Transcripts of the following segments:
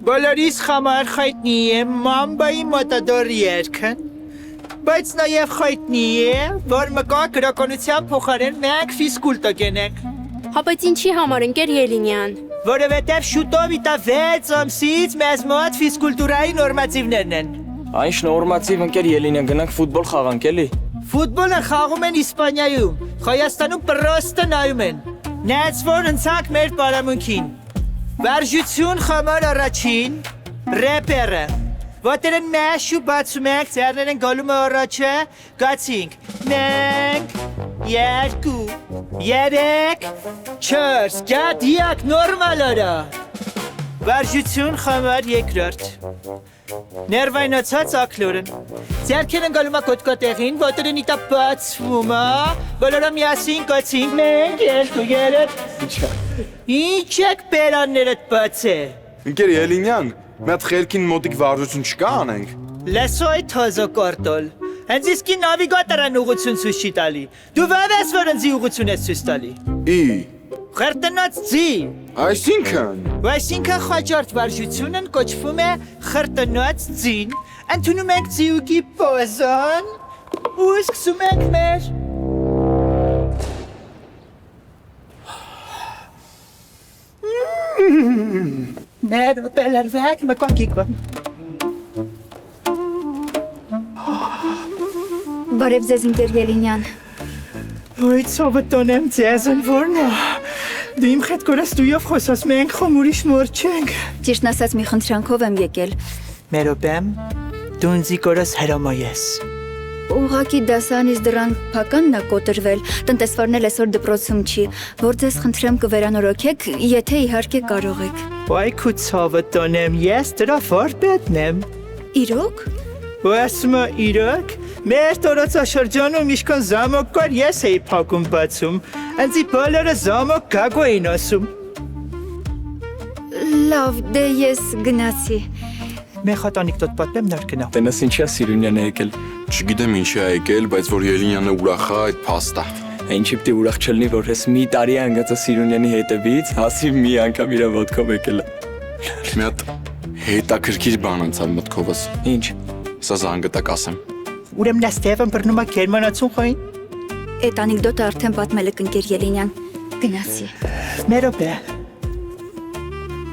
Բոլորիս համար հայտնի է Մամբայի մոտադոր երգն, բայց նաև հայտնի է, որ մկա գրականության փոխարեն մենք ֆիզկուլտը գնենք։ Հա բայց ինչի համար ընկեր Ելինյան։ Որովհետև շուտով իտա 6 ամսից մեզ մոտ ֆիզկուլտուրայի նորմատիվներն են։ Այն նորմատիվ ընկեր Ելինյան գնանք ֆուտբոլ խաղանք էլի։ Ֆուտբոլը խաղում են Իսպանիայում, Հայաստանում պրոստը նայում են։ Նայած որ ընցանք մեր պարամունքին։ Վարժություն խմոր առաջին, ռեպերը։ Ոտերն մեզ ու բացում ենք, ձեռներն գալում է առաջը, գացինք։ Մենք, 2, 3, 4, գադիակ նորմալ արա։ Վարժություն խմոր երկրորդ։ Ներվայնացած ակլորն։ Ձեռքերն գալում է կոտկոտեղին, ոտերն իտա բացվում է, բոլորը միասին կացինք, մենք, 2, 3։ Ինչ եք բերաններդ բաց է։ Ընկեր Ելինյան, մետ խելքին մոտիկ վարժություն չկա անենք։ Լեսո այդ հոզո կորտոլ։ Հենց իսկի նավիգատորան ուղղություն ցույց չի տալի։ Դու ով ես որ ինձ ուղղություն ես ցույց տալի։ Խրտնած ձի։ Այսինքն խաչարդ վարժությունն կոչվում է խրտնած ձին, ընդունում ենք ձիուկի պոզան ու սկսում ենք մեր։ Մեր պելերվեք մկոկիկվան։ Բարև ձեզ ընկեր Ելինյան։ Ոյ ցավտոնեմ ձեզն որնա։ Դու իմ հետ կորստույով խոսած մենք խոմ ուրիշ մոր չենք։ Ճիշտն ասած մի խնդրանքով եմ եկել։ Մերոպեմ, դու ինձի կորս հրամայ ես։ Ուղղակի դասանից դրան փականն է կոտրվել, տնտեսվարն էլ այսօր դպրոցում չի, որ ձեզ խնդրեմ կվերանորոգեք, եթե իհարկե կարող եք։ Ոայ քու ցավտոնեմ, ես դրա վարպետն եմ։ Իրոք։ Ասում իրոք, մեր տորացաշրջանում իշքան զամոք կար ես էի փակում բացում, ընձի բոլորը զամոք գագո էին ասում։ Լավ, դե ես գնացի։ Մեր խատանիկտոտ պատմեմ նոր գնա։ Տենաս ինչի է Սիրունյանը եկել։ Չգիտեմ ինչի է եկել, բայց որ Ելինյանը ուրախ է այդ փաստա։ Ինչի պիտի ուրախ չլինի, որ ես մի տարի անգածա Սիրունյանի հետևից, հասի մի անգամ իր ոտքով եկել է։ Մի հատ հետաքրքիր բան անցավ մտքովս։ Ինչ։ Սա զանգտակ ասեմ։ Ուրեմն Ստեվան բռնում է գերմանացուն խոին։ Այդ անեկդոտը արդեն պատմել եք ընկեր Ելինյան։ Գնացի։ Մերոպե։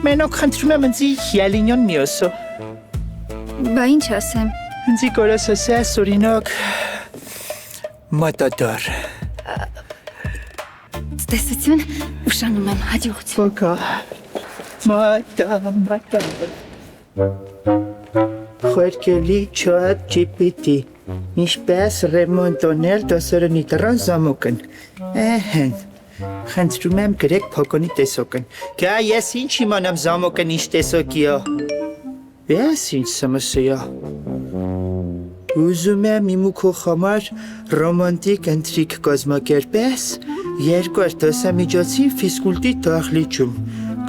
Մենոք խնդրում եմ ինձի Ելինյան միոսո։ Բա ինչ ասեմ։ Ինձի կորս ասես օրինակ մոտադոր։ Ցտեսություն, ուշանում եմ հաջողություն։ Ոկա։ Մատա։ Խորքելի չատ GPT, ինչպես ռեմոնտոնել դասարանի տրան զամոքն, էհեն, խնդրում եմ գրեք փոքոնի տեսոքն, գա ես ինչ իմանամ զամոքն ինչ տեսոքի ա, ես ինչ սմսի ա, ուզում եմ իմ ու քո համար ռոմանտիկ ընտրիկ կազմակերպես, երկար դասամիջոցի ֆիզկուլտի դահլիճում,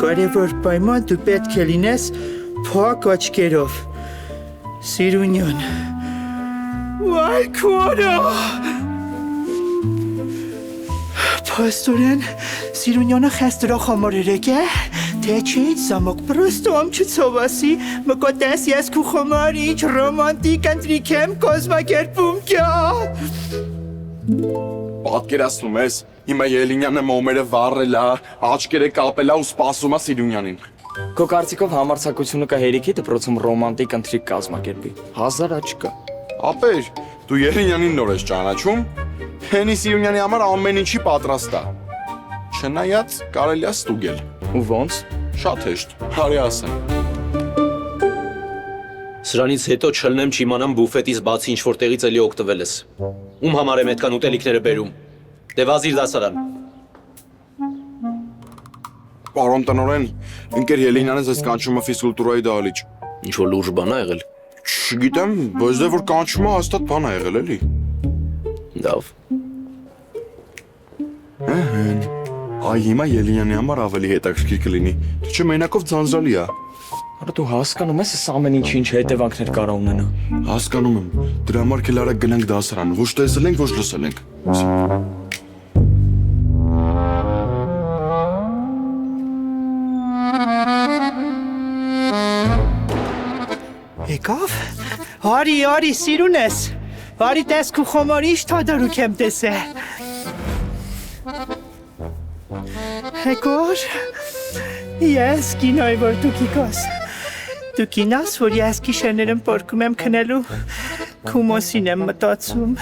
կարևոր պայման դու պետք է լինես փակ աչքերով, Սիրունյան, վայ քորա, պաստորեն, Սիրունյանը խես դրա համար երեք է, թե չից զամոք պրոստո ամ չցովասի, մկոտես ես քու խոմար ինչ ռոմանտիկ ընտրիկ եմ կազմակերպում կյա։ Պատկերացնում ես, հիմա Ելինյանը մոմերը վառել է, աչքերը կապել է ու սպասում է Սիրունյանին։ Քո կարծիքով համարձակությունը կա հերիքի դպրոցում ռոմանտիկ ընթրիկ կազմակերպի։ 1000 աչկա։ Ապեր, դու Ելինյանին նոր ես ճանաչում։ Հենի Սիրունյանի համար ամեն ինչի պատրաստ է։ Չնայած կարելի է ստուգել։ Ու ոնց։ Շատ հեշտ, հարի ասեմ։ Սրանից հետո չլնեմ չիմանամ բուֆետից բացի ինչ որ տեղից էլի օգտվել ես։ Ում համար եմ այդքան ուտելիքները բերում։ Դե վազիր դասարան։ Պարոն տնօրեն, ընկեր Ելինյանը ձեզ կանչում է ֆիզկուլտուրայի դահլիճ։ Ինչ որ լուրջ բան ա եղել։ Չգիտեմ, բայց դե որ կանչում է հաստատ բան ա եղել էլի։ Լավ։ Ահեն։ Այ հիմա Ելինյանի համար ավելի հետաքրքիր կլինի։ Թե չէ մենակով ձանձրալի է։ Արա դու հասկանում ես ամեն ինչ հետևանքներ կարող ունենա։ Հասկանում եմ։ Դրա համար քել արա գնանք դասարան, ոչ տեսել ենք, ոչ լսել ենք։ Արի, սիրուն ես։ Արի տեսք ու խոմար ինչ թադարուք եմ տեսե։ Հեկոր, ես կինոյ որ դու կիկոս։ Դու կինաս, որ ես գիշերներում պորկում եմ քնելու, քումոսին եմ մտածում։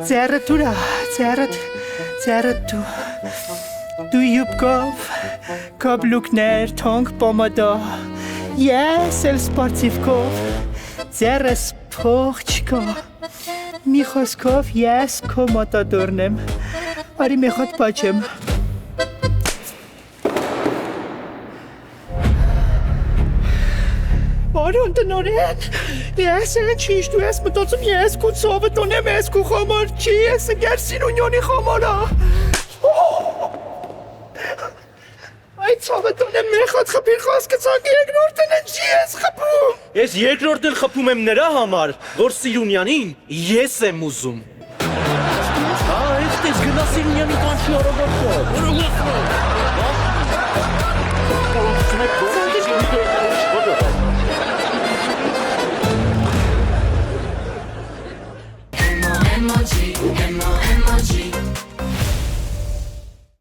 Ձեռը դուրա, ձեռը դու։ Դու յուբկով, կաբլուկներ, թոնք պոմադա, ես էլ սպարծիվկով, ձեռս փող չկա, մի խոսքով ես քո մոտադորն եմ, արի մի խոտ պաչեմ։ Բարոն տնորեն, ես են չիշ դու ես մտածում ես քու ծովը տոնեմ ես քու խամար չի ես ընգեր սիրունյոնի խամարա։ Այդ ծովը տոնեմ մեխատ խպիր խոսքը ծակ երկնորդն են չի ես խպում։ Ես երկրորդն խփում եմ նրա համար, որ Սիրունյանին ես եմ ուզում։ Այստեղ գնա Սիրունյանի կանչի առողջը։